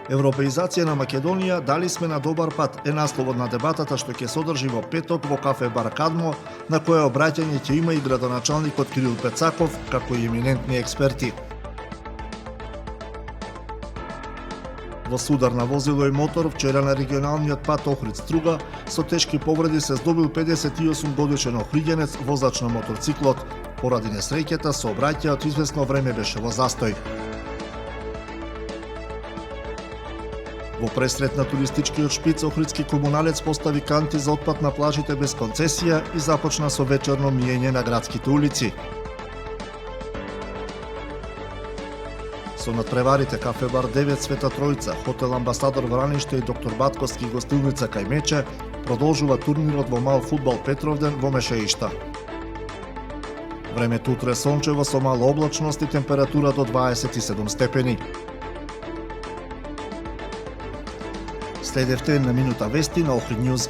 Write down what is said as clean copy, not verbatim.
Европеизација на Македонија, дали сме на добар пат, е насловот на дебатата што ќе содржи во петок во кафе Бар Кадмо, на кое обраќање ќе има и градоначалникот Кирил Пецаков, како и еминентни експерти. Во судар на возило и мотор вчера на регионалниот пат Охрид-Струга со тешки повреди се здобил 58 годишен охриѓенец возач на моторциклот. Поради несреќата сообраќајот извесно време беше во застој. Во пресрет на туристичкиот шпиц Охридски комуналец постави канти за отпад на плажите без концесија и започна со вечерно миење на градските улици. Со надпреварите кафе Бар 9 Света Тројца, хотел Амбасадор Враниште и доктор Батковски гостилница кај Мече продолжува турнирот во мал фудбал Петровден во Мешеишта. Времето утре сончево со мала облачност и температура до 27 степени. Следевте на минута вести на Охрид Нјуз.